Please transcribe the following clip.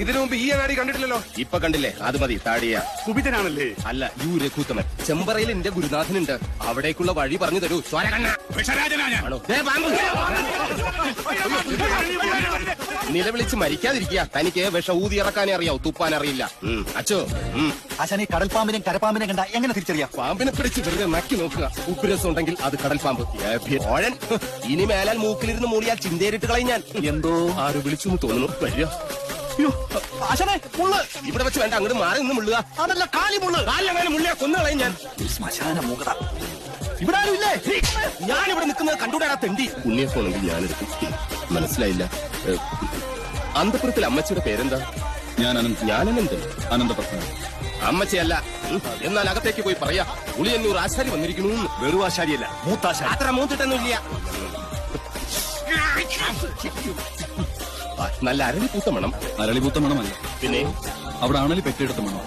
ഇതിനു മുമ്പ് ഈ അങ്ങാടി കണ്ടിട്ടില്ലല്ലോ. ഇപ്പൊ കണ്ടില്ലേ, അത് മതി. താടിയ കുപിതനാണല്ലേ? അല്ല, രഘുത്തമൻ. ചെമ്പറയിൽ എന്റെ ഗുരുനാഥനുണ്ട്, അവിടേക്കുള്ള വഴി പറഞ്ഞു തരൂ. ആണോ? നിലവിളിച്ച് മരിക്കാതിരിക്കുക. തനിക്ക് വിഷം ഊതി ഇറക്കാനേ അറിയാവൂ, തുപ്പാൻ അറിയില്ല. അച്ചോ, ആശാനെ കടൽപ്പാമ്പിനെയും കരപ്പാമ്പിനെ കണ്ട എങ്ങനെ തിരിച്ചറിയാം? പാമ്പിനെ പിടിച്ച് വെറുതെ നക്കി നോക്കുക. ഉപ്പുരസം ഉണ്ടെങ്കിൽ അത് കടൽപ്പാമ്പ്. ഓഴൻ, ഇനി മേലാൽ മൂക്കിലിരുന്ന് മൂളിയാൽ ചിന്തേരിട്ട് കളയും ഞാൻ. എന്തോ ആര് വിളിച്ചു എന്ന് തോന്നുന്നു. വരിക. ആശാനെ മുള്ള് ഇവിടെ വെച്ച് വേണ്ട, അങ്ങോട്ട് മാറി നിന്ന് മുള്ളുക. അതല്ല, കാലി മുള്ള്. കാലിലങ്ങനെ മുള്ളിയാ കൊന്നു കളയും ഞാൻ. ശ്മശാന മൂകത. ഇവിടെ ആരും ഇല്ലേ? ഞാനിവിടെ നിൽക്കുന്നത് കണ്ടുകൂടാ തെണ്ടി. ഉണ്ണിയപ്പോണെങ്കിൽ ഞാനെടുക്കും. മനസ്സിലായില്ല. അന്തപുരത്തിൽ അമ്മച്ചിയുടെ പേരെന്താ? ഞാനനന്തൻ. അനന്തപത്മൻ. അമ്മച്ചയല്ല. എന്നാൽ അകത്തേക്ക് പോയി പറയാ, ഉളിയന്നൂർ ആശാരി വന്നിരിക്കുന്നു. വെറും ആശാരിയല്ല, മൂത്താശാരി. അത്ര മൂത്തിട്ടൊന്നുമില്ല. നല്ല അരളിപ്പൂത്ത മണം. അരളിപൂത്ത മണമല്ല, പിന്നെ അവിടെ ആണലി പെറ്റെടുത്ത മണം.